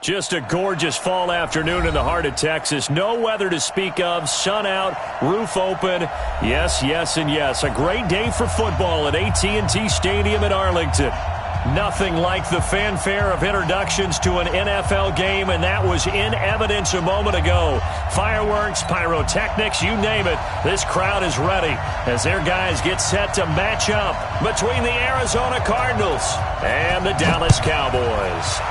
Just a gorgeous fall afternoon in the heart of Texas. No weather to speak of. Sun out, roof open. Yes, yes, and yes. A great day for football at AT&T Stadium in Arlington. Nothing like the fanfare of introductions to an NFL game, and that was in evidence a moment ago. Fireworks, pyrotechnics, you name it. This crowd is ready as their guys get set to match up between the Arizona Cardinals and the Dallas Cowboys.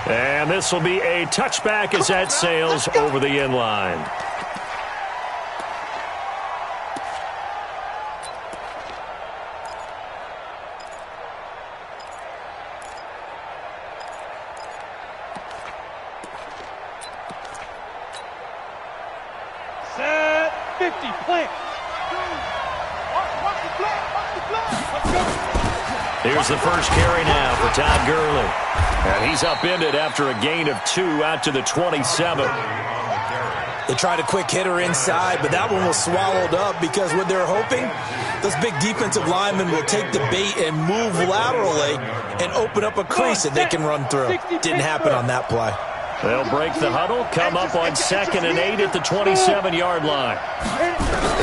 And this will be a touchback as that sails over the end line. Set 50, play. Here's the first carry now for Todd Gurley. And he's upended after a gain of 2 out to the 27. They tried a quick hitter inside, but that one was swallowed up because what they're hoping, those big defensive linemen will take the bait and move laterally and open up a crease that they can run through. Didn't happen on that play. They'll break the huddle, come up on 2nd and 8 at the 27-yard line.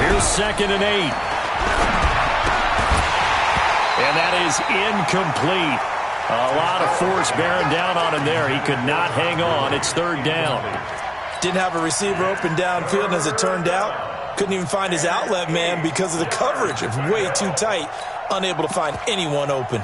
Here's 2nd and 8. And that is incomplete. A lot of force bearing down on him there. He could not hang on. It's 3rd down. Didn't have a receiver open downfield, and as it turned out, couldn't even find his outlet man because of the coverage. It's way too tight, unable to find anyone open.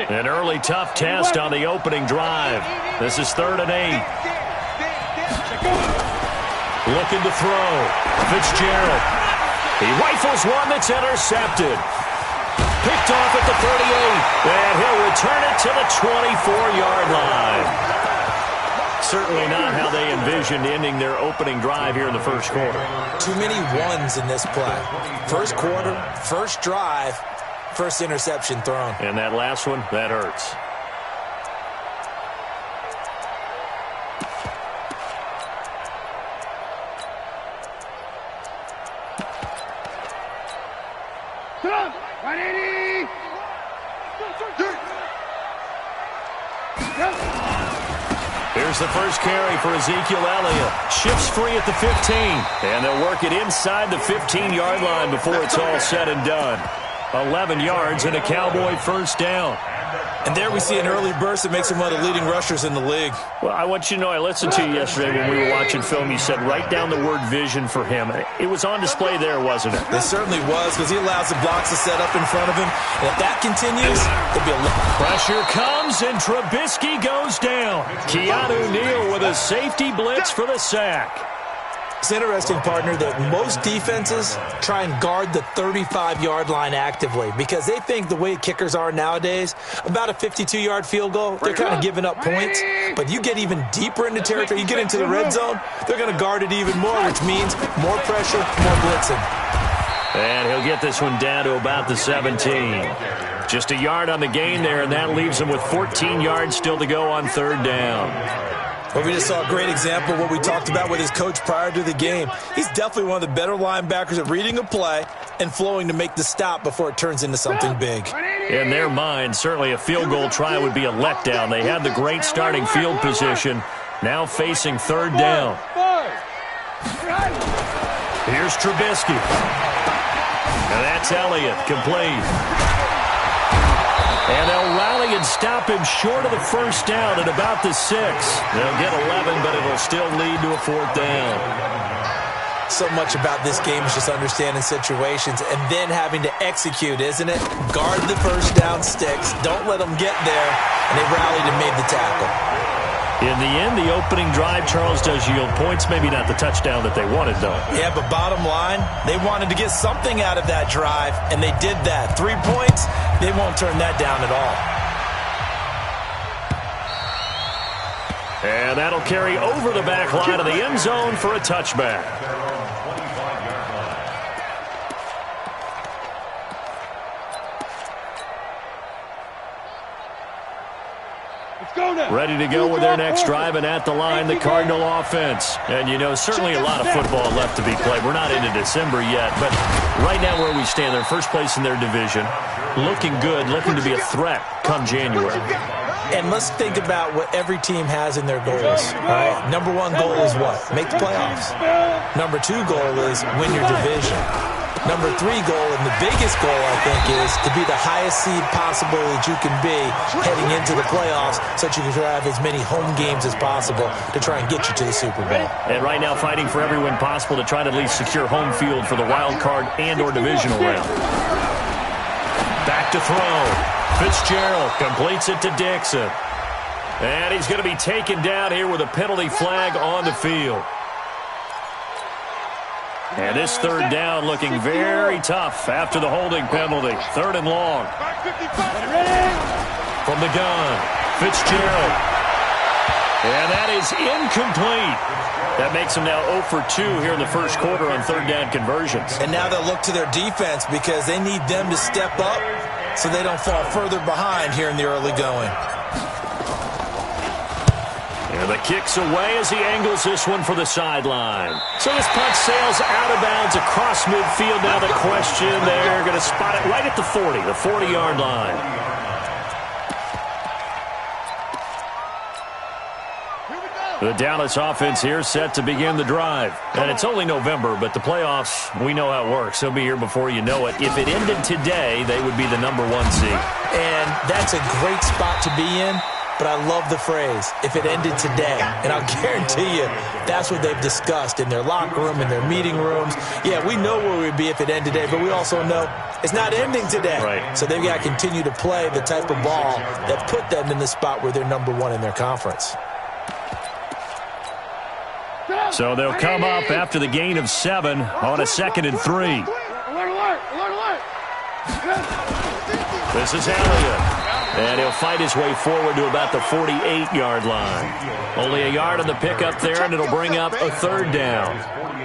An early tough test on the opening drive. This is 3rd and 8. Looking to throw. Fitzgerald. He rifles one that's intercepted. Picked off at the 38. And he'll return it to the 24-yard line. Certainly not how they envisioned ending their opening drive here in the first quarter. Too many ones in this play. First quarter, first drive, first interception thrown. And that last one, that hurts. Here's the first carry for Ezekiel Elliott. Shifts free at the 15. And they'll work it inside the 15-yard line before it's all said and done. 11 yards and a Cowboy first down. And there we see an early burst that makes him one of the leading rushers in the league. Well, I want you to know, I listened to you yesterday when we were watching film. You said write down the word vision for him. It was on display there, wasn't it? It certainly was, because he allows the blocks to set up in front of him. And if that continues, there'll be a pressure comes, and Trubisky goes down. Keanu Neal with a safety blitz for the sack. It's interesting, partner, that most defenses try and guard the 35-yard line actively because they think the way kickers are nowadays, about a 52-yard field goal, they're kind of giving up points. But you get even deeper into territory, you get into the red zone, they're going to guard it even more, which means more pressure, more blitzing. And he'll get this one down to about the 17. Just a yard on the gain there, and that leaves him with 14 yards still to go on 3rd down. Well, we just saw a great example of what we talked about with his coach prior to the game. He's definitely one of the better linebackers at reading a play and flowing to make the stop before it turns into something big. In their mind, certainly a field goal try would be a letdown. They had the great starting field position, now facing 3rd down. Here's Trubisky. And that's Elliott, complete. And they'll rally and stop him short of the first down at about the 6. They'll get 11, but it'll still lead to a 4th down. So much about this game is just understanding situations and then having to execute, isn't it? Guard the first down sticks. Don't let them get there. And they rallied and made the tackle. In the end, the opening drive, Charles, does yield points. Maybe not the touchdown that they wanted, though. Yeah, but bottom line, they wanted to get something out of that drive, and they did that. 3 points, they won't turn that down at all. And that'll carry over the back line of the end zone for a touchback. Let's go now. Ready to go with their next drive, and at the line, the Cardinal offense. And, you know, certainly a lot of football left to be played. We're not into December yet, but right now where we stand, they're first place in their division, looking good, looking to be a threat come January. And let's think about what every team has in their goals, right? Number one goal is what? Make the playoffs. Number two goal is win your division. Number three goal, and the biggest goal, I think, is to be the highest seed possible that you can be heading into the playoffs so that you can have as many home games as possible to try and get you to the Super Bowl. And right now fighting for every win possible to try to at least secure home field for the wild card and or divisional round. Back to throw. Fitzgerald completes it to Dixon. And he's going to be taken down here with a penalty flag on the field. And this third down looking very tough after the holding penalty. Third and long. From the gun, Fitzgerald. And that is incomplete. That makes them now 0 for 2 here in the first quarter on third down conversions. And now they'll look to their defense because they need them to step up so they don't fall further behind here in the early going. And the kick's away as he angles this one for the sideline. So this punt sails out of bounds across midfield. Now the question, they're going to spot it right at the 40, the 40-yard line. The Dallas offense here set to begin the drive. And it's only November, but the playoffs, we know how it works. They'll be here before you know it. If it ended today, they would be the number 1 seed. And that's a great spot to be in. But I love the phrase, if it ended today. And I'll guarantee you, that's what they've discussed in their locker room, in their meeting rooms. Yeah, we know where we'd be if it ended today, but we also know it's not ending today. Right. So they've got to continue to play the type of ball that put them in the spot where they're number 1 in their conference. So they'll come up after the gain of 7 on a 2nd and 3. Alert, alert, alert, alert. This is Elliott. And he'll fight his way forward to about the 48-yard line. Only a yard on the pickup there, and it'll bring up a third down.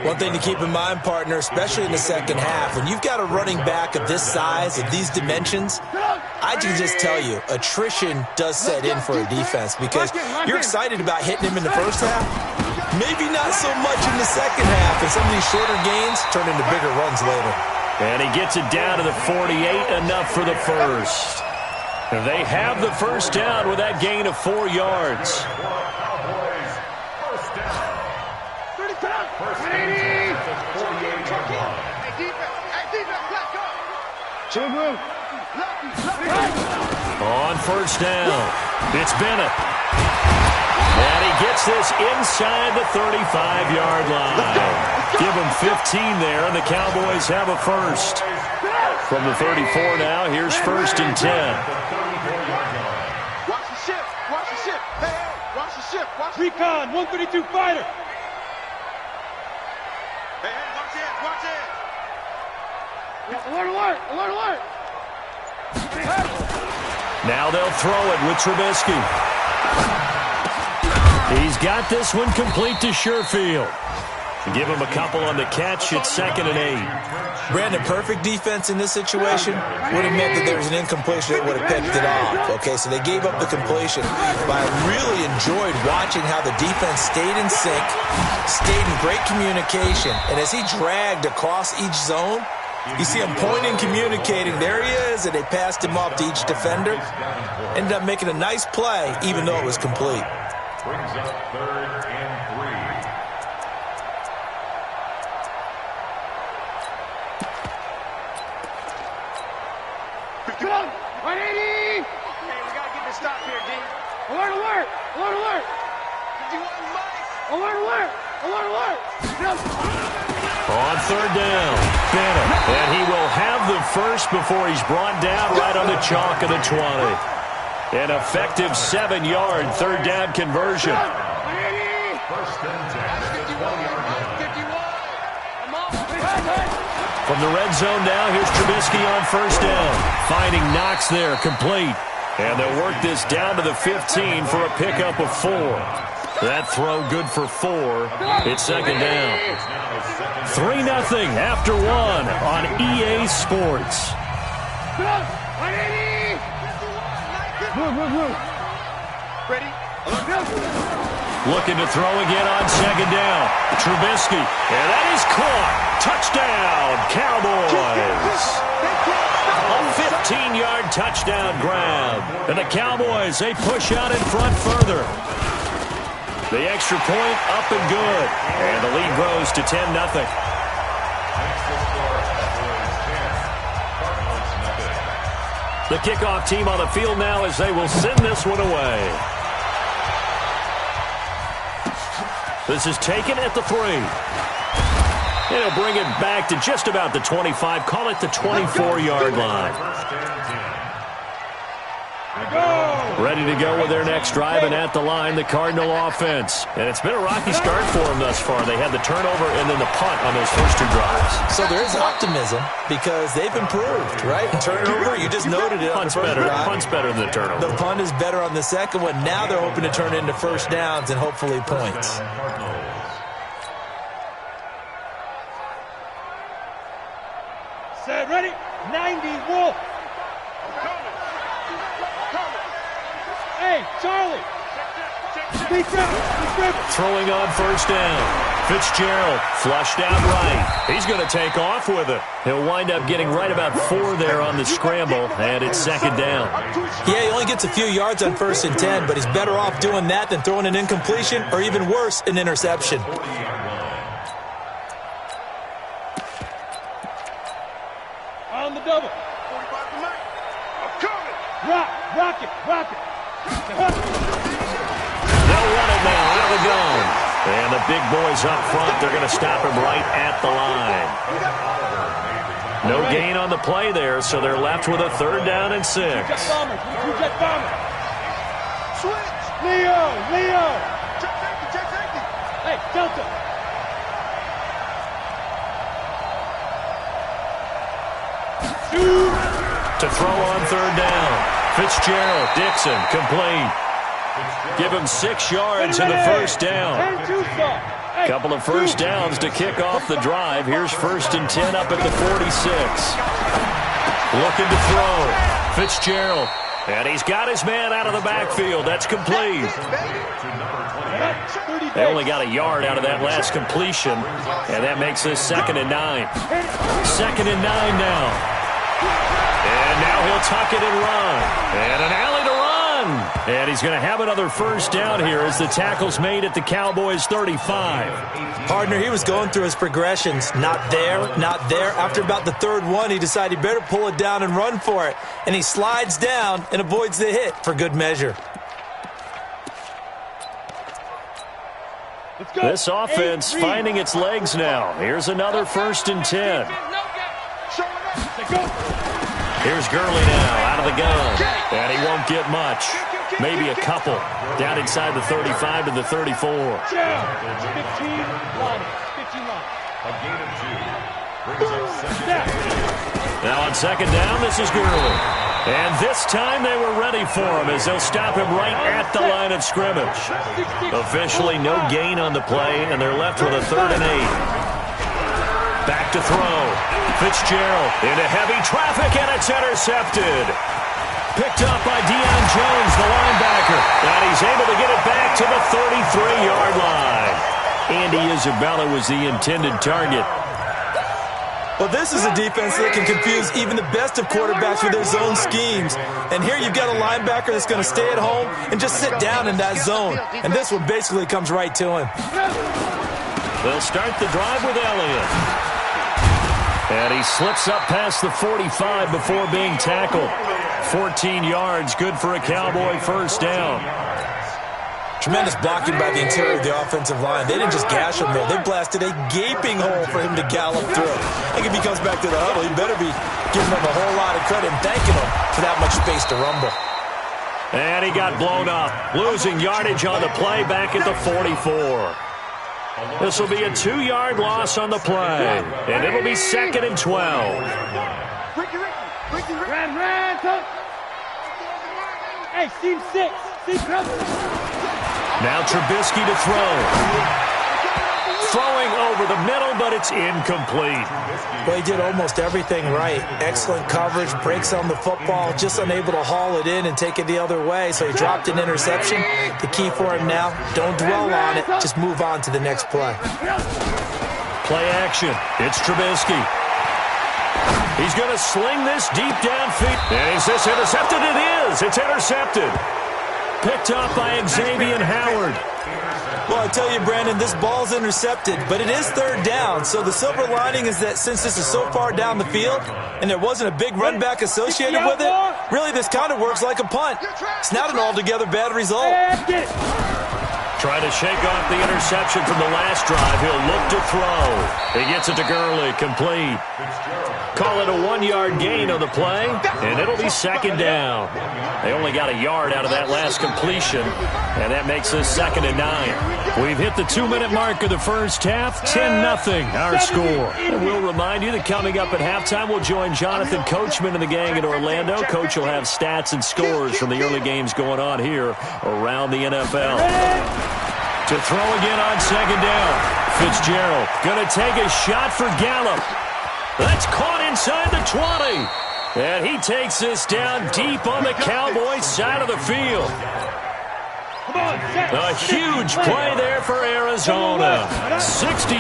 One thing to keep in mind, partner, especially in the second half, when you've got a running back of this size, of these dimensions, I can just tell you, attrition does set in for a defense because you're excited about hitting him in the first half. Maybe not so much in the second half, and some of these shorter gains turn into bigger runs later. And he gets it down to the 48, enough for the first. They have the first down with that gain of 4 yards. On first down, it's Bennett. And he gets this inside the 35-yard line. Give him 15 there, and the Cowboys have a first. From the 34 now, here's 1st and 10. Watch the ship. Watch the ship. Hey, hey, watch the ship. Watch Recon, 132 fighter. Hey, hey, watch it. Watch it. Alert, alert, alert, alert. Now they'll throw it with Trubisky. He's got this one complete to Sherfield. Give him a couple on the catch. It's 2nd and 8. Brandon, perfect defense in this situation would have meant that there was an incompletion that would have picked it off. Okay, so they gave up the completion. But I really enjoyed watching how the defense stayed in sync, stayed in great communication. And as he dragged across each zone, you see him pointing, communicating. There he is, and they passed him off to each defender. Ended up making a nice play, even though it was complete. Brings up 3rd and 3. Come on, 180. Okay, we got to get this stop here, D. Alert, alert, alert, alert. 51 mics. Alert, alert, alert, alert. On third down, Bennett. And he will have the first before he's brought down right on the chalk of the 20. An effective 7-yard third down conversion. 1st and 10. 51. From the red zone now, here's Trubisky on first down. Finding Knox there, complete. And they'll work this down to the 15 for a pickup of 4. That throw good for 4. It's 2nd down. 3-0 after 1 on EA Sports. Ready? Looking to throw again on second down. Trubisky, and that is caught. Touchdown, Cowboys. A 15-yard touchdown grab. And the Cowboys, they push out in front further. The extra point up and good. And the lead grows to 10-0. The kickoff team on the field now as they will send this one away. This is taken at the 3. It'll bring it back to just about the 25. Call it the 24-yard line. Ready to go with their next drive, and at the line, the Cardinal offense. And it's been a rocky start for them thus far. They had the turnover and then the punt on those first 2 drives. So there is optimism because they've improved, right? Turnover, you just noted it. Punt's better. Punt's better than the turnover. The punt is better on the second one. Now they're hoping to turn it into first downs and hopefully points. Set, ready? 90, Wolf. Hey, Charlie. Throwing on first down. Fitzgerald flushed out right. He's going to take off with it. He'll wind up getting right about 4 there on the scramble, and it's second down. Yeah, he only gets a few yards on 1st and 10, but he's better off doing that than throwing an incompletion or even worse, an interception. On the double. 45 to Mike. I'm coming. Rock it. They'll run it now out of the gun. And the big boys up front, they're going to stop him right at the line. No gain on the play there, so they're left with a 3rd down and 6. Jet bomber. Switch. Leo. Check safety. Hey, Delta. To throw on 3rd down. Fitzgerald, Dixon, complete. Give him 6 yards in the first down. Couple of first downs to kick off the drive. Here's 1st and 10 up at the 46. Looking to throw. Fitzgerald. And he's got his man out of the backfield. That's complete. They only got a yard out of that last completion. And that makes this 2nd and 9. 2nd and 9 now. And now he'll tuck it and run. And an alley to run. And he's going to have another first down here as the tackle's made at the Cowboys' 35. Partner, he was going through his progressions. Not there. After about the 3rd one, he decided he better pull it down and run for it. And he slides down and avoids the hit for good measure. This offense finding its legs now. Here's another 1st and 10. Here's Gurley now out of the gun. And he won't get much. Maybe a couple. Down inside the 35 to the 34. 15 line. A gain of 2. Brings up 2nd down. Now on 2nd down, this is Gurley. And this time they were ready for him as they'll stop him right at the line of scrimmage. Officially no gain on the play, and they're left with a 3rd and 8. Back to throw. Fitzgerald into heavy traffic, and it's intercepted. Picked up by Deion Jones, the linebacker. And he's able to get it back to the 33-yard line. Andy Isabella was the intended target. Well, this is a defense that can confuse even the best of quarterbacks with their zone schemes. And here you've got a linebacker that's going to stay at home and just sit down in that zone. And this one basically comes right to him. They'll start the drive with Elliott. And he slips up past the 45 before being tackled. 14 yards, good for a Cowboy first down. Tremendous blocking by the interior of the offensive line. They didn't just gash him, though. They blasted a gaping hole for him to gallop through. I think if he comes back to the huddle, he better be giving them a whole lot of credit and thanking them for that much space to rumble. And he got blown up, losing yardage on the play back at the 44. This will be a 2-yard loss on the play, and it'll be 2nd and 12. Hey, team 6. Now Trubisky to throw. throwing over the middle, but it's incomplete. Well, he did almost everything right. Excellent coverage, breaks on the football, just unable to haul it in and take it the other way, so he dropped an interception. The key for him now, don't dwell on it, just move on to the next play. Play action. It's Trubisky. He's going to sling this deep downfield. And is this intercepted? It is. It's intercepted. Picked up by Xavier Howard. Well, I tell you, Brandon, this ball's intercepted, but it is third down. So the silver lining is that since this is so far down the field and there wasn't a big run back associated with it, really this kind of works like a punt. It's not an altogether bad result. Trying to shake off the interception from the last drive. He'll look to throw. He gets it to Gurley, complete. Call it a 1-yard gain on the play, and it'll be second down. They only got a yard out of that last completion, and that makes this 2nd and 9. We've hit the 2-minute mark of the first half, 10-0 our score. And we'll remind you that coming up at halftime, we'll join Jonathan Coachman and the gang in Orlando. Coach will have stats and scores from the early games going on here around the NFL. To throw again on 2nd down. Fitzgerald going to take a shot for Gallup. That's caught inside the 20. And he takes this down deep on the Cowboys side of the field. A huge play there for Arizona. 63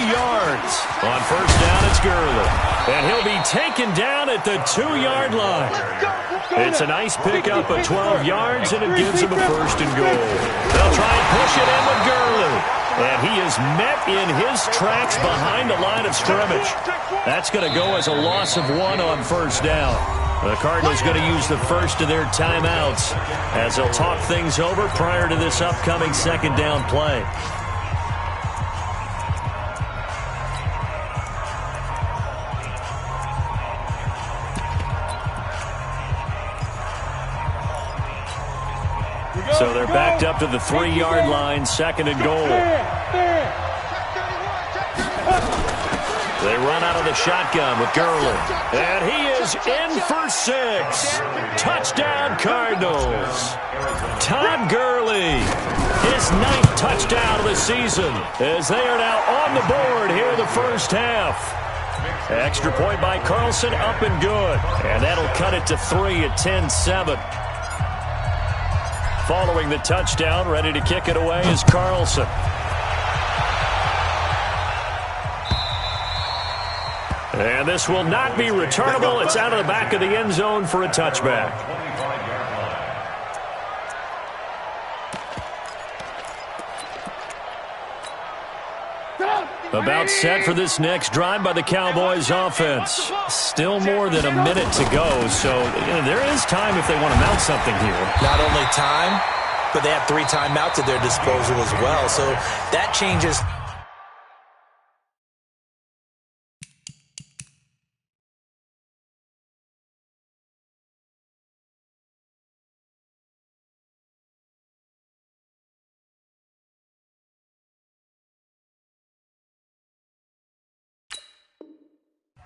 yards. On first down, it's Gurley. And he'll be taken down at the 2-yard line. It's a nice pickup of 12 yards, and it gives him a 1st and goal. They'll try and push it in with Gurley. And he is met in his tracks behind the line of scrimmage. That's going to go as a loss of 1 on first down. The Cardinals going to use the first of their timeouts as they'll talk things over prior to this upcoming 2nd down play. So they're backed up to the 3-yard line, 2nd and goal. They run out of the shotgun with Gurley. And he is in for 6. Touchdown, Cardinals. Todd Gurley, his 9th touchdown of the season, as they are now on the board here in the first half. Extra point by Carlson, up and good. And that'll cut it to 3 at 10-7. Following the touchdown, ready to kick it away is Carlson. And this will not be returnable. It's out of the back of the end zone for a touchback. About set for this next drive by the Cowboys offense. Still more than a minute to go, so there is time if they want to mount something here. Not only time, but they have 3 timeouts at their disposal as well, so that changes.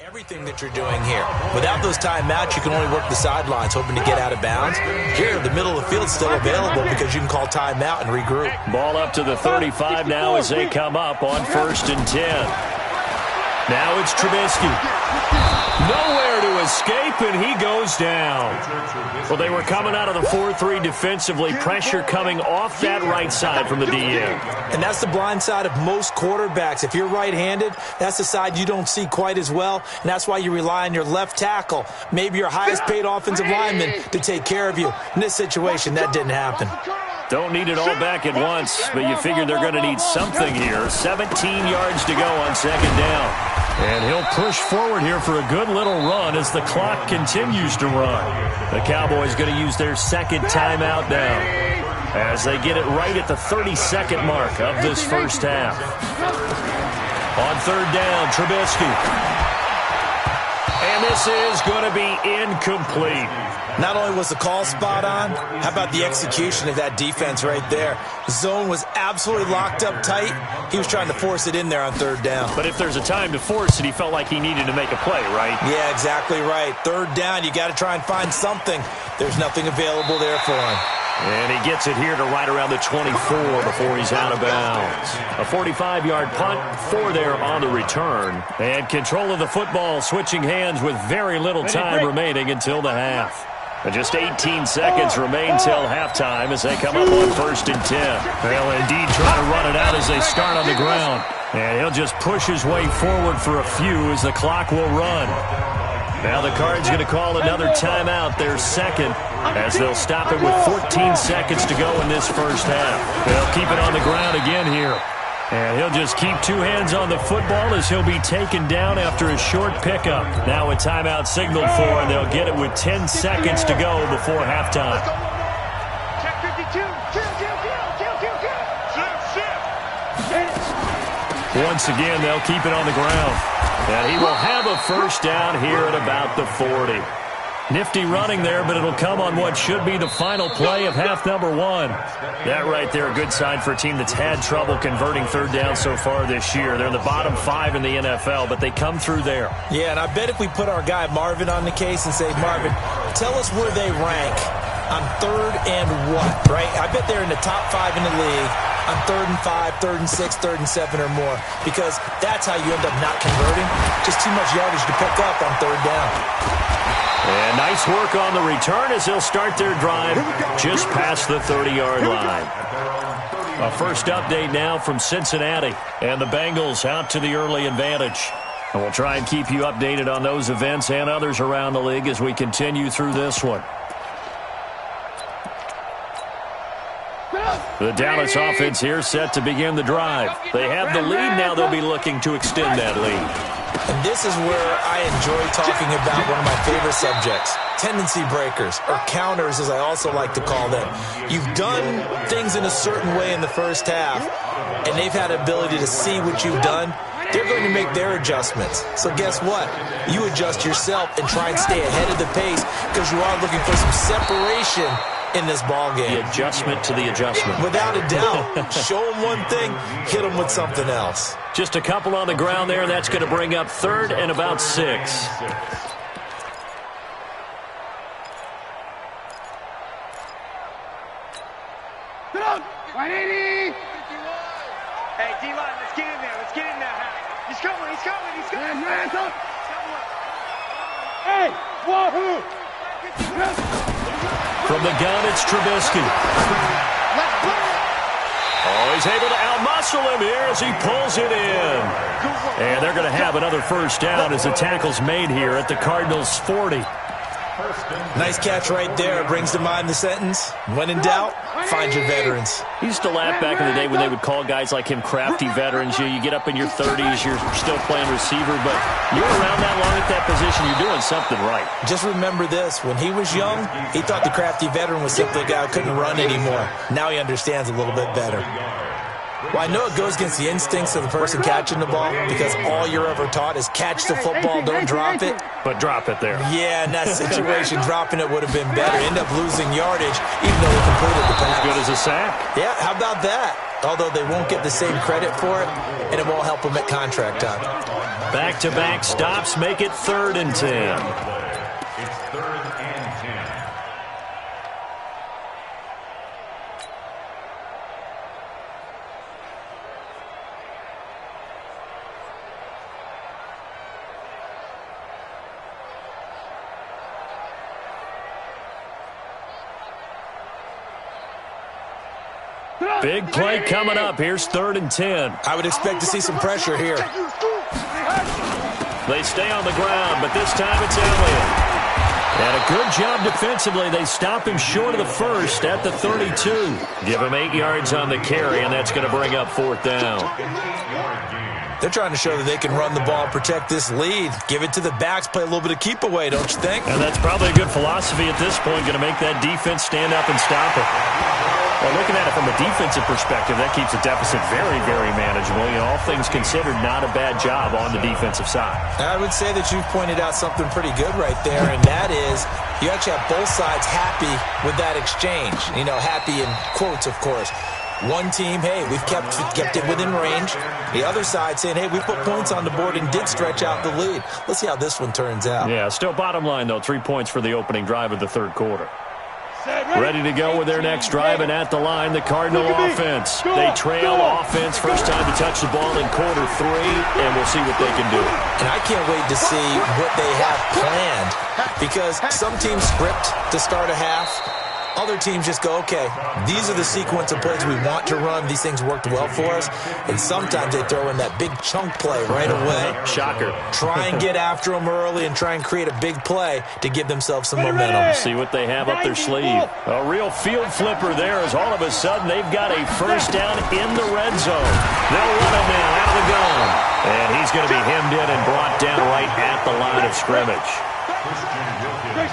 Everything that you're doing here. Without those timeouts, you can only work the sidelines, hoping to get out of bounds. Here, the middle of the field's still available because you can call timeout and regroup. Ball up to the 35 now as they come up on 1st and 10. Now it's Trubisky. Nowhere to escape, and he goes down. Well, they were coming out of the 4-3 defensively. Pressure coming off that right side from the DM. And that's the blind side of most quarterbacks. If you're right-handed, that's the side you don't see quite as well, and that's why you rely on your left tackle, maybe your highest-paid offensive lineman, to take care of you. In this situation, that didn't happen. Don't need it all back at once, but you figure they're going to need something here. 17 yards to go on 2nd down. And he'll push forward here for a good little run as the clock continues to run. The Cowboys going to use their 2nd timeout now as they get it right at the 32nd mark of this first half. On 3rd down, Trubisky. And this is going to be incomplete. Not only was the call spot on, how about the execution of that defense right there? The zone was absolutely locked up tight. He was trying to force it in there on 3rd down. But if there's a time to force it, he felt like he needed to make a play, right? Yeah, exactly right. 3rd down, you got to try and find something. There's nothing available there for him. And he gets it here to right around the 24 before he's out of bounds. A 45-yard punt, 4 there on the return. And control of the football switching hands with very little time remaining until the half. And just 18 seconds remain till halftime as they come up on 1st and 10. They'll indeed try to run it out as they start on the ground. And he'll just push his way forward for a few as the clock will run. Now the Cards going to call another timeout, their second, as they'll stop it with 14 seconds to go in this first half. They'll keep it on the ground again here. And he'll just keep 2 hands on the football as he'll be taken down after a short pickup. Now a timeout signaled for, and they'll get it with 10 seconds to go before halftime. Check 52. Once again, they'll keep it on the ground. And he will have a first down here at about the 40. Nifty running there, but it'll come on what should be the final play of half number 1. That right there, a good sign for a team that's had trouble converting third down so far this year. They're in the bottom 5 in the NFL, but they come through there. Yeah, and I bet if we put our guy Marvin on the case and say, Marvin, tell us where they rank on 3rd and what, right? I bet they're in the top 5 in the league on 3rd and 5, 3rd and 6, 3rd and 7 or more, because that's how you end up not converting. Just too much yardage to pick up on 3rd down. And nice work on the return as they'll start their drive just past the 30-yard line. A first update now from Cincinnati, and the Bengals out to the early advantage. And we'll try and keep you updated on those events and others around the league as we continue through this one. The Dallas offense here set to begin the drive. They have the lead now. They'll be looking to extend that lead. And this is where I enjoy talking about one of my favorite subjects, tendency breakers, or counters as I also like to call them. You've done things in a certain way in the first half, and they've had the ability to see what you've done. They're going to make their adjustments. So guess what? You adjust yourself and try and stay ahead of the pace because you are looking for some separation in this ball game. The adjustment to the adjustment. Without a doubt. Show them one thing, hit them with something else. Just a couple on the ground there. That's going to bring up 3rd and about 6. Get up! 180! Hey, D-line, let's get in there. Let's get in there. He's coming. Hands up! Hey, wahoo! From the gun, it's Trubisky. Oh, he's able to outmuscle him here as he pulls it in. And they're going to have another first down as the tackle's made here at the Cardinals' 40. Nice catch right there. Brings to mind the sentence, when in doubt, find your veterans. He used to laugh back in the day when they would call guys like him crafty veterans. You get up in your 30s, you're still playing receiver, but you're around that long at that position, you're doing something right. Just remember this. When he was young, he thought the crafty veteran was simply a guy who couldn't run anymore. Now he understands a little bit better. Well, I know it goes against the instincts of the person catching the ball because all you're ever taught is catch the football, don't drop it. But drop it there. Yeah, in that situation, dropping it would have been better. End up losing yardage, even though they completed the pass. As good as a sack. Yeah, how about that? Although they won't get the same credit for it, and it won't help them at contract time. Back-to-back stops make it 3rd and 10. It's 3rd and 10. Big play coming up. Here's 3rd and 10. I would expect to see some pressure here. They stay on the ground, but this time it's Elliott. And a good job defensively. They stop him short of the first at the 32. Give him 8 yards on the carry, and that's going to bring up 4th down. They're trying to show that they can run the ball and protect this lead. Give it to the backs, play a little bit of keep away, don't you think? And that's probably a good philosophy at this point, going to make that defense stand up and stop it. Well, looking at it from a defensive perspective, that keeps the deficit very, very manageable. You know, all things considered, not a bad job on the defensive side. I would say that you've pointed out something pretty good right there, and that is you actually have both sides happy with that exchange. You know, happy in quotes, of course. One team, hey, we've kept it within range. The other side saying, hey, we put points on the board and did stretch out the lead. Let's see how this one turns out. Yeah, still bottom line, though, 3 points for the opening drive of the 3rd quarter. Ready to go with their next drive, and at the line, the Cardinal offense. They trail offense, first time to touch the ball in quarter 3, and we'll see what they can do. And I can't wait to see what they have planned, because some teams script to start a half. Other teams just go, okay, these are the sequence of plays we want to run. These things worked well for us. And sometimes they throw in that big chunk play right away. Shocker. Try and get after them early and try and create a big play to give themselves some momentum. See what they have up their sleeve. A real field flipper there as all of a sudden they've got a first down in the red zone. They'll run it now out of the gun. And he's going to be hemmed in and brought down right at the line of scrimmage.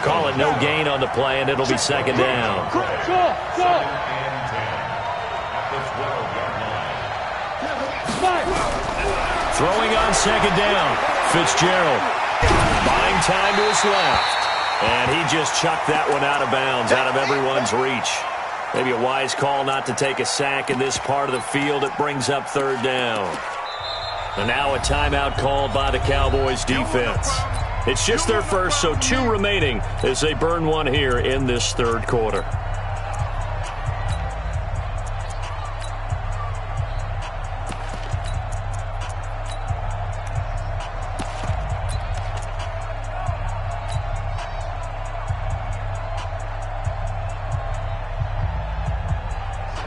Call it no gain on the play, and it'll be second down. Throwing on second down. Fitzgerald buying time to his left. And he just chucked that one out of bounds, out of everyone's reach. Maybe a wise call not to take a sack in this part of the field. It brings up third down. And now a timeout called by the Cowboys defense. It's just their first, so 2 remaining as they burn one here in this third quarter.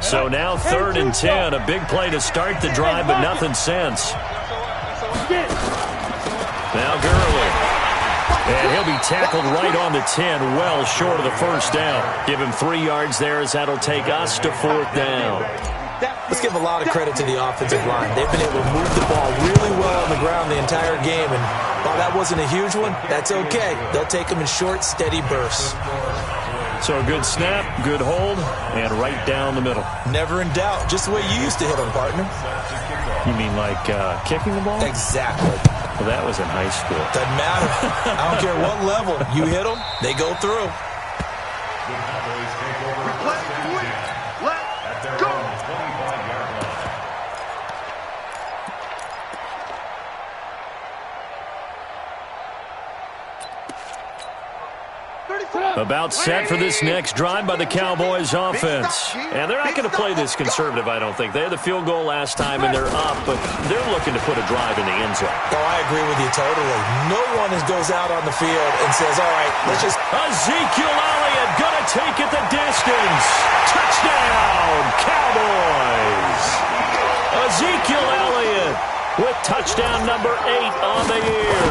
So now 3rd and 10, a big play to start the drive, but nothing since. Now Gurley. And he'll be tackled right on the 10, well short of the first down. Give him 3 yards there as that'll take us to 4th down. Let's give a lot of credit to the offensive line. They've been able to move the ball really well on the ground the entire game. And while that wasn't a huge one, that's okay. They'll take them in short, steady bursts. So a good snap, good hold, and right down the middle. Never in doubt. Just the way you used to hit them, partner. You mean like kicking the ball? Exactly. Well, that was in high school. Doesn't matter. I don't care what level. You hit them, they go through. Let's go. About set for this next drive by the Cowboys offense. And they're not going to play this conservative, I don't think. They had the field goal last time, and they're up, but they're looking to put a drive in the end zone. Oh, I agree with you totally. No one goes out on the field and says, all right, let's just... Ezekiel Elliott going to take it the distance. Touchdown, Cowboys. Ezekiel Elliott with touchdown number 8 on the year.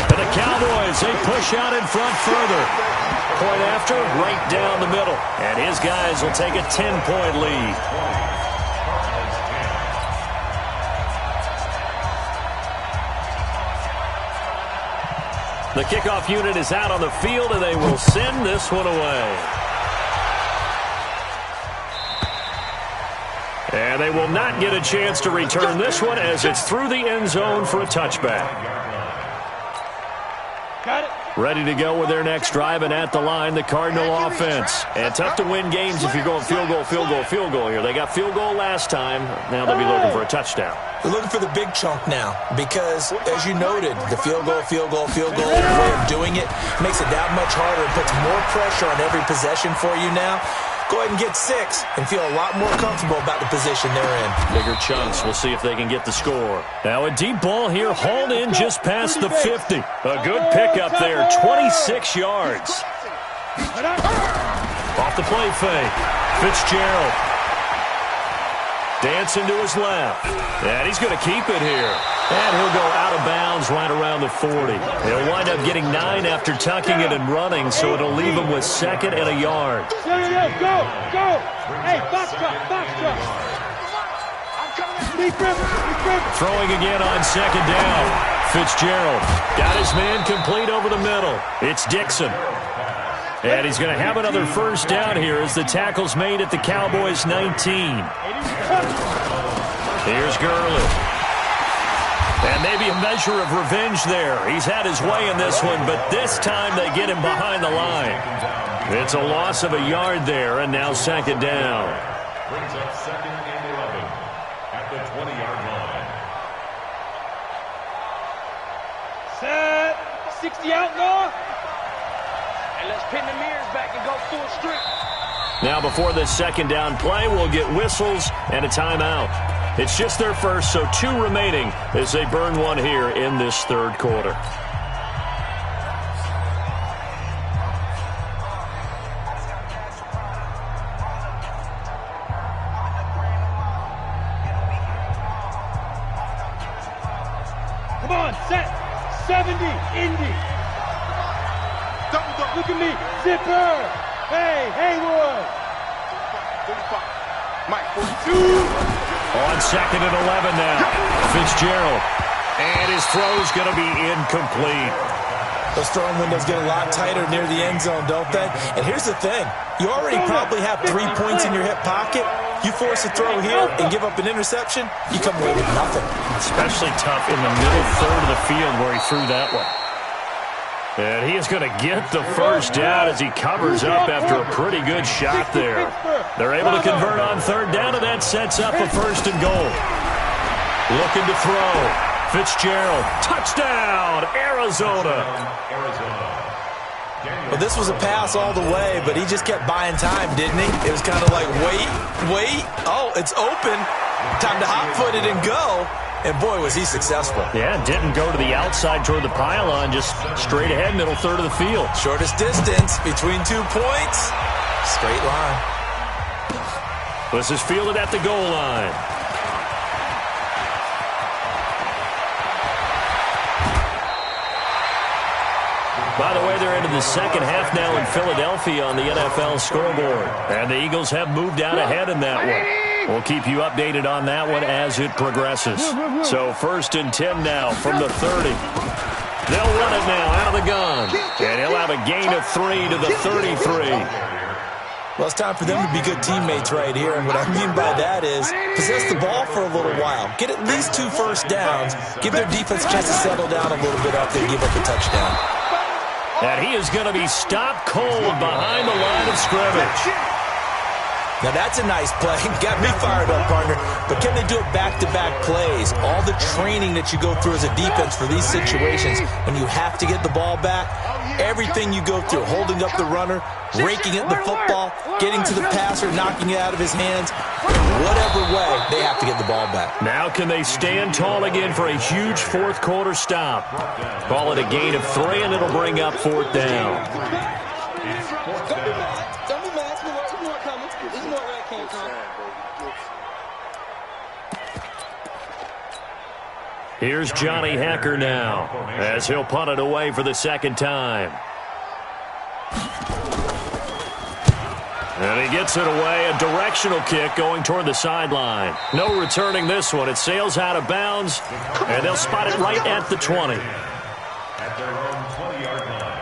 And the Cowboys, they push out in front further. Point after, right down the middle. And his guys will take a 10-point lead. The kickoff unit is out on the field, and they will send this one away. And they will not get a chance to return this one as it's through the end zone for a touchback. Got it. Ready to go with their next drive, and at the line, the Cardinal offense. And tough to win games if you're going field goal, field goal, field goal here. They got field goal last time. Now they'll be looking for a touchdown. They're looking for the big chunk now because, as you noted, the field goal way of doing it makes it that much harder and puts more pressure on every possession for you now. Go ahead and get 6 and feel a lot more comfortable about the position they're in. Bigger chunks. We'll see if they can get the score. Now a deep ball here, hauled in just past the 50. A good pickup there, 26 yards. Off the play fake. Fitzgerald. Dancing to his left. And he's going to keep it here. And he'll go out of bounds right around the 40. He'll wind up getting 9 after tucking it and running, so it'll leave him with 2nd and a yard. Go. Hey, box truck. Throwing again on 2nd down. Fitzgerald got his man complete over the middle. It's Dixon. And he's going to have another first down here as the tackle's made at the Cowboys 19. Here's Gurley. And maybe a measure of revenge there. He's had his way in this one, but this time they get him behind the line. It's a loss of a yard there, and now 2nd down. Brings up 2nd and 11 at the 20-yard line. Set. 60 outlaw. And let's pin the mirrors back and go full strip. Now before this second down play, we'll get whistles and a timeout. It's just their first, so 2 remaining as they burn one here in this third quarter. Come on, set. 70, Indy. Double. Look at me. Zipper. Hey, Haywood. 45. Mike, 42. On second and 11 now. Fitzgerald. And his throw's going to be incomplete. Those throwing windows get a lot tighter near the end zone, don't they? And here's the thing. You already probably have 3 points in your hip pocket. You force a throw here and give up an interception, you come away with nothing. Especially tough in the middle third of the field where he threw that one. And he is going to get the first down as he covers up after a pretty good shot there. They're able to convert on third down, and that sets up a first and goal. Looking to throw. Fitzgerald. Touchdown, Arizona. Well, this was a pass all the way, but he just kept buying time, didn't he? It was kind of like, wait. Oh, it's open. Time to hot-foot it and go. And, boy, was he successful. Yeah, didn't go to the outside toward the pylon, just straight ahead, middle third of the field. Shortest distance between 2 points. Straight line. This is fielded at the goal line. By the way, they're into the second half now in Philadelphia on the NFL scoreboard. And the Eagles have moved out ahead in that one. We'll keep you updated on that one as it progresses. So 1st and 10 now from the 30. They'll run it now out of the gun. And he'll have a gain of 3 to the 33. Well, it's time for them to be good teammates right here. And what I mean by that is possess the ball for a little while. Get at least 2 first downs. Give their defense a chance to settle down a little bit after they give up a touchdown. And he is going to be stopped cold behind the line of scrimmage. Now, that's a nice play. Got me fired up, partner. But can they do it back-to-back plays? All the training that you go through as a defense for these situations, when you have to get the ball back, everything you go through, holding up the runner, raking at the football, getting to the passer, knocking it out of his hands, whatever way, they have to get the ball back. Now can they stand tall again for a huge fourth quarter stop? Call it a gain of 3, and it'll bring up 4th down. Here's Johnny Hacker now as he'll punt it away for the second time. And he gets it away, a directional kick going toward the sideline. No returning this one. It sails out of bounds, and they'll spot it right at the 20. At their own 20-yard line.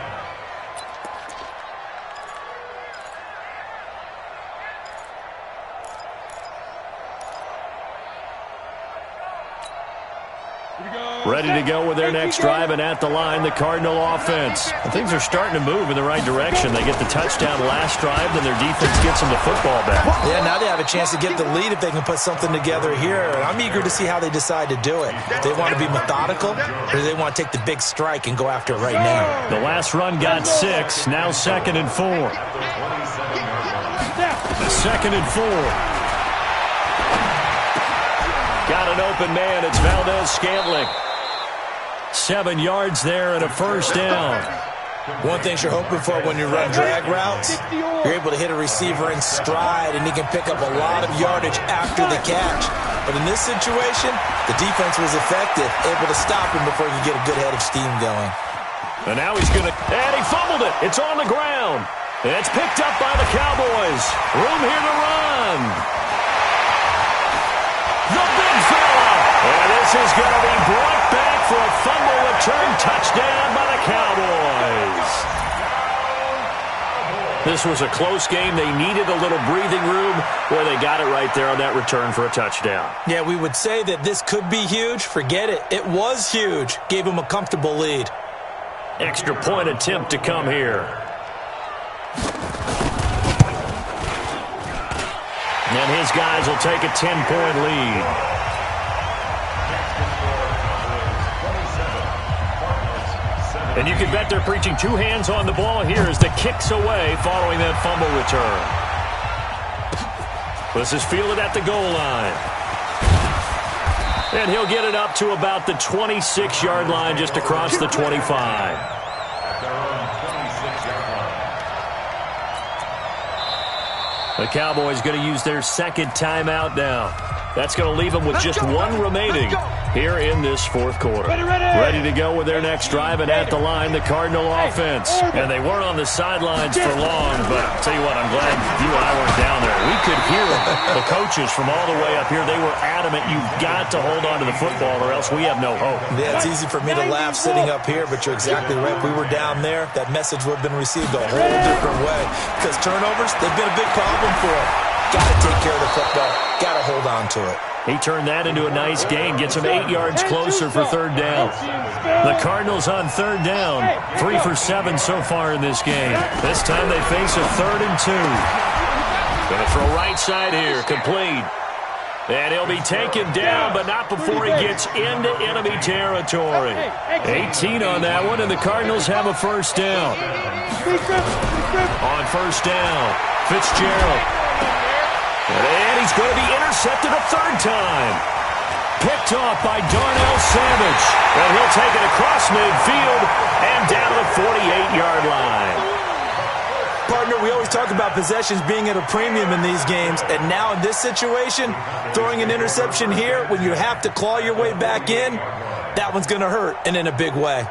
Ready to go with their next drive, and at the line, the Cardinal offense. And things are starting to move in the right direction. They get the touchdown last drive, then their defense gets them the football back. Yeah, now they have a chance to get the lead if they can put something together here. And I'm eager to see how they decide to do it. Do they want to be methodical, or do they want to take the big strike and go after it right now? The last run got 6, now 2nd and 4. The 2nd and 4. Got an open man. It's Valdez-Scantling. 7 yards there and a first down. One thing you're hoping for when you run drag routes, you're able to hit a receiver in stride, and he can pick up a lot of yardage after the catch. But in this situation, the defense was effective, able to stop him before he could get a good head of steam going. And now he's going to, and he fumbled it. It's on the ground. It's picked up by the Cowboys. Room here to run. The big fella. And this is going to be brought back for a fumble return touchdown by the Cowboys. This was a close game. They needed a little breathing room. Boy, they got it right there on that return for a touchdown. Yeah, we would say that this could be huge. Forget it. It was huge. Gave him a comfortable lead. Extra point attempt to come here. And his guys will take a 10-point lead. And you can bet they're preaching 2 hands on the ball here as the kick's away following that fumble return. This is fielded at the goal line. And he'll get it up to about the 26-yard line, just across the 25. At their own 26-yard line. The Cowboys going to use their second timeout now. That's going to leave them with just one remaining here in this fourth quarter. Ready to go with their next drive, and at the line, the Cardinal offense. And they weren't on the sidelines for long, but I'll tell you what, I'm glad you and I weren't down there. We could hear the coaches from all the way up here. They were adamant, you've got to hold on to the football or else we have no hope. Yeah, it's easy for me to laugh sitting up here, but you're exactly right. If we were down there, that message would have been received a whole different way. Because turnovers, they've been a big problem for them. Got to take care of the football. Got to hold on to it. He turned that into a nice gain, gets him 8 yards closer for third down. The Cardinals on third down, 3 for 7 so far in this game. This time they face a 3rd and 2. Going to throw right side here, complete. And he'll be taken down, but not before he gets into enemy territory. 18 on that one, and the Cardinals have a first down. On first down, Fitzgerald. And he's going to be intercepted a third time. Picked off by Darnell Savage. And he'll take it across midfield and down to the 48-yard line. Partner, we always talk about possessions being at a premium in these games. And now in this situation, throwing an interception here when you have to claw your way back in, that one's going to hurt, and in a big way.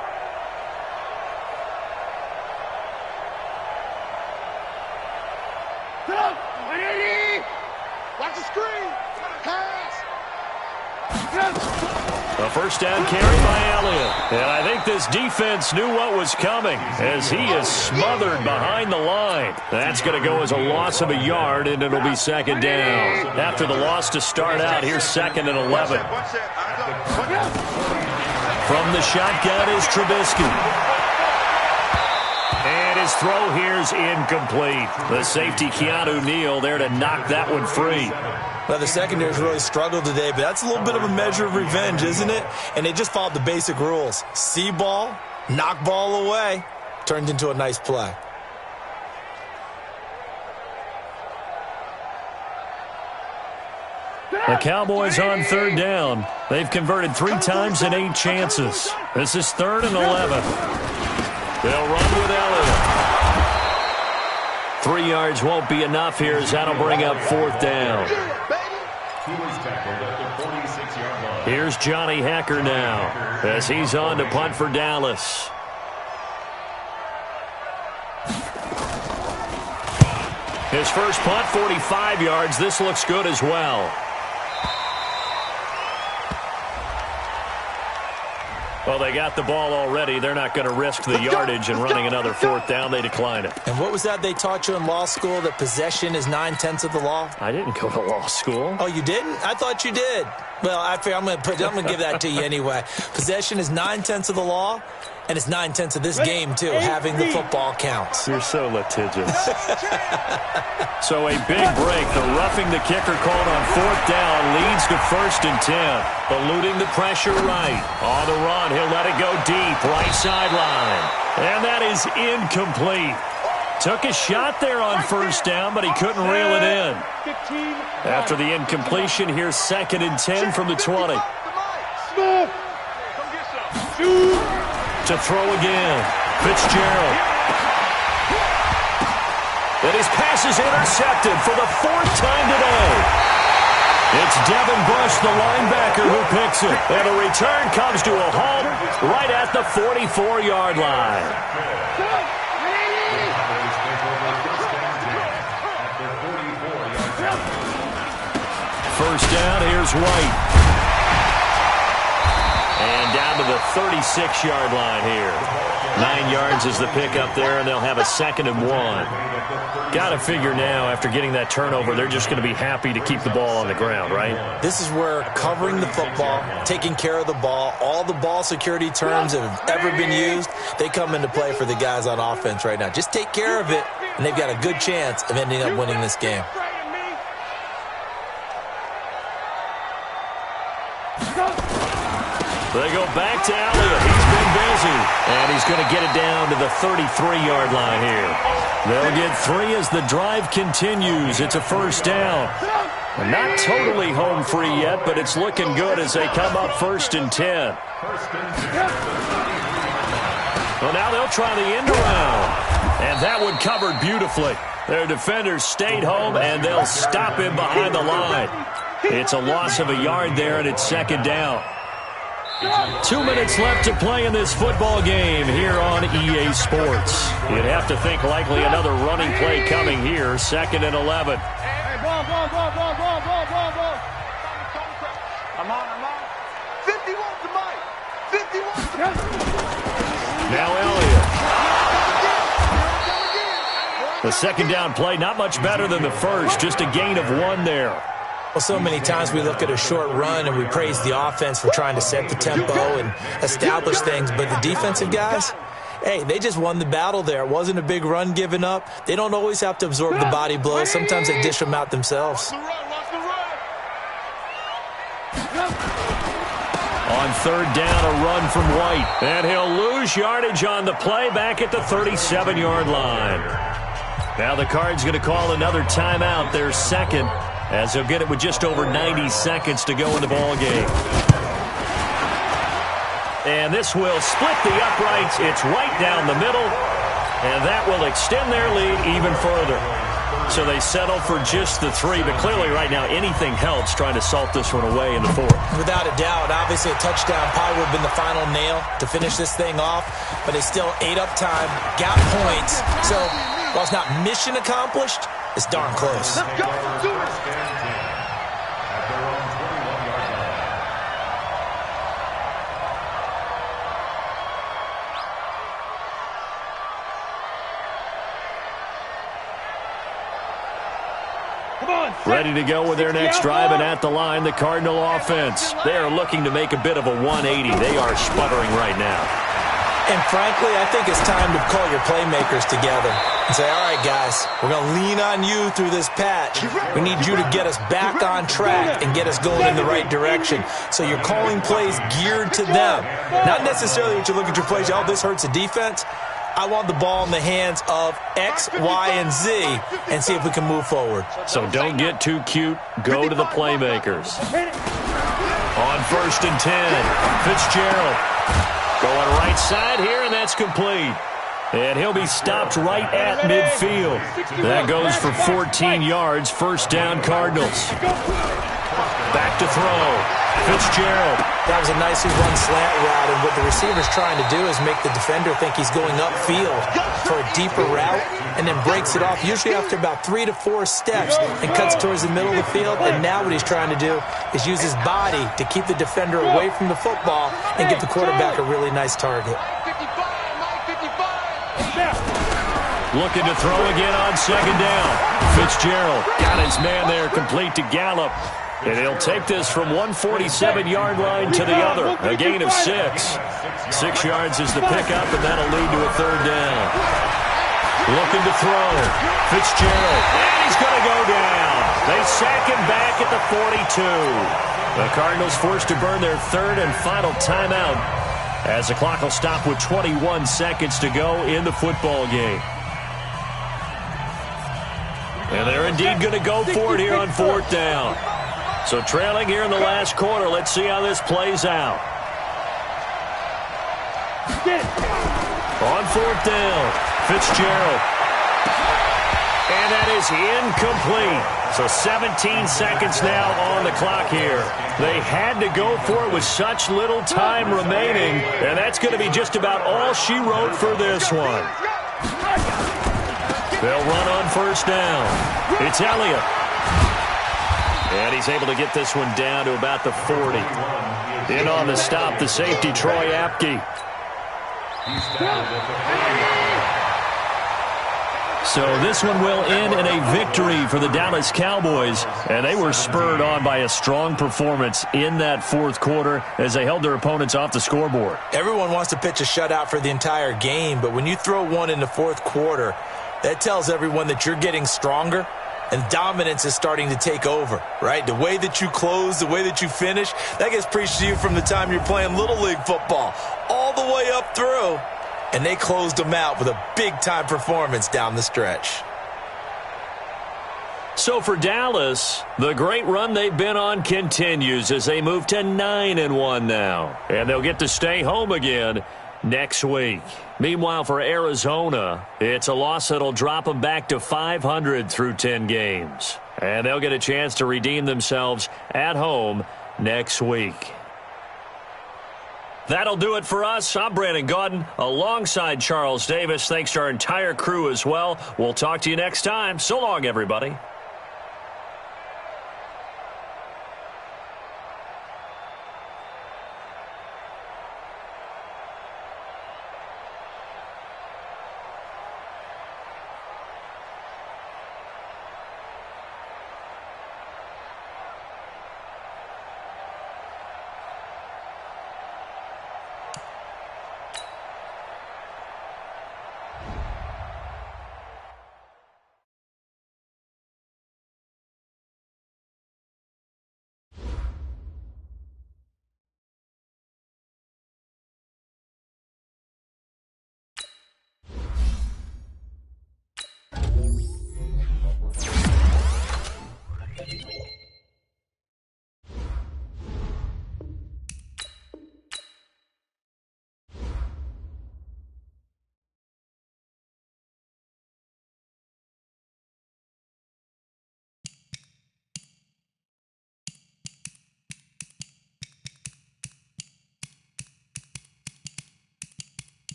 A first down carry by Elliott. And I think this defense knew what was coming as he is smothered behind the line. That's going to go as a loss of a yard, and it'll be second down. After the loss to start out, here's 2nd and 11. From the shotgun is Trubisky. And his throw here's incomplete. The safety, Keanu Neal, there to knock that one free. Well, the secondary's really struggled today, but that's a little bit of a measure of revenge, isn't it? And they just followed the basic rules. See ball, knock ball away, turned into a nice play. The Cowboys on third down. They've converted 3 times in 8 chances. This is 3rd and 11. They'll run with Elliott. 3 yards won't be enough here as that'll bring up 4th down. Here's Johnny Hecker now as he's on to punt for Dallas. His first punt, 45 yards. This looks good as well. Well, they got the ball already. They're not going to risk the yardage and running another 4th down. They decline it. And what was that they taught you in law school, that possession is 9/10 of the law? I didn't go to law school. Oh, you didn't? I thought you did. Well, I'm going to give that to you anyway. Possession is 9/10 of the law, and it's 9/10 of this game, too. Having the football counts. You're so litigious. So a big break. The roughing the kicker called on 4th down leads to 1st and 10. Eluding the pressure right. On the run, he'll let it go deep. Right sideline. And that is incomplete. Took a shot there on 1st down, but he couldn't reel it in. After the incompletion, here's 2nd and 10 from the 20. To throw again. Fitzgerald. And his pass is intercepted for the 4th time today. It's Devin Bush, the linebacker, who picks it. And the return comes to a halt right at the 44-yard line. First down, here's White. And down to the 36-yard line here. 9 yards is the pickup there, and they'll have a 2nd and 1. Got to figure now, after getting that turnover, they're just going to be happy to keep the ball on the ground, right? This is where covering the football, taking care of the ball, all the ball security terms that have ever been used, they come into play for the guys on offense right now. Just take care of it, and they've got a good chance of ending up winning this game. They go back to Elliott. He's been busy. And he's going to get it down to the 33-yard line here. They'll get 3 as the drive continues. It's a first down. Not totally home free yet, but it's looking good as they come up 1st and 10. Well, now they'll try the end around. And that one covered beautifully. Their defenders stayed home, and they'll stop him behind the line. It's a loss of a yard there, and it's 2nd down. 2 minutes left to play in this football game here on EA Sports. You'd have to think likely another running play coming here, 2nd and 11. I'm on. 51 to Mike. 51 to Mike. Now Elliott. The 2nd down play, not much better than the first, just a gain of 1 there. Well, so many times we look at a short run and we praise the offense for trying to set the tempo and establish things, but the defensive guys, hey, they just won the battle there. It wasn't a big run given up. They don't always have to absorb the body blows. Sometimes they dish them out themselves. On 3rd down, a run from White. And he'll lose yardage on the play back at the 37-yard line. Now the Cards going to call another timeout, their 2nd, as they'll get it with just over 90 seconds to go in the ball game. And this will split the uprights. It's right down the middle, and that will extend their lead even further. So they settle for just the 3, but clearly right now anything helps trying to salt this one away in the 4th. Without a doubt, obviously a touchdown probably would have been the final nail to finish this thing off, but they still ate up time, got points. So while it's not mission accomplished, it's darn close. Let's go. Do it. Ready to go with their next drive, and at the line, the Cardinal offense. They are looking to make a bit of a 180. They are sputtering right now. And frankly, I think it's time to call your playmakers together and say, all right, guys, we're going to lean on you through this patch. We need you to get us back on track and get us going in the right direction. So you're calling plays geared to them. Not necessarily what you look at your plays, oh, this hurts the defense. I want the ball in the hands of X, Y, and Z and see if we can move forward. So don't get too cute. Go to the playmakers. On 1st and 10, Fitzgerald going right side here, and that's complete. And he'll be stopped right at midfield. That goes for 14 yards. 1st down, Cardinals. Back to throw. Fitzgerald. That was a nicely run slant route, and what the receiver's trying to do is make the defender think he's going upfield for a deeper route and then breaks it off, usually after about 3 to 4 steps, and cuts towards the middle of the field. And now what he's trying to do is use his body to keep the defender away from the football and give the quarterback a really nice target. Looking to throw again on 2nd down. Fitzgerald got his man there, complete to Gallup. And he'll take this from 147-yard line to the other. A gain of 6. 6 yards is the pickup, and that'll lead to a 3rd down. Looking to throw. Fitzgerald. And he's going to go down. They sack him back at the 42. The Cardinals forced to burn their 3rd and final timeout as the clock will stop with 21 seconds to go in the football game. And they're indeed going to go for it here on 4th down. So trailing here in the last quarter. Let's see how this plays out. On 4th down, Fitzgerald. And that is incomplete. So 17 seconds now on the clock here. They had to go for it with such little time remaining. And that's going to be just about all she wrote for this one. They'll run on 1st down. It's Elliott. And he's able to get this one down to about the 40. In on the stop, the safety, Troy Apke. So this one will end in a victory for the Dallas Cowboys. And they were spurred on by a strong performance in that 4th quarter as they held their opponents off the scoreboard. Everyone wants to pitch a shutout for the entire game, but when you throw one in the 4th quarter, that tells everyone that you're getting stronger. And dominance is starting to take over, right? The way that you close, the way that you finish, that gets preached to you from the time you're playing Little League football all the way up through. And they closed them out with a big-time performance down the stretch. So for Dallas, the great run they've been on continues as they move to 9-1 now. And they'll get to stay home again next week. Meanwhile, for Arizona, it's a loss that'll drop them back to 500 through 10 games. And they'll get a chance to redeem themselves at home next week. That'll do it for us. I'm Brandon Gaudin alongside Charles Davis. Thanks to our entire crew as well. We'll talk to you next time. So long, everybody.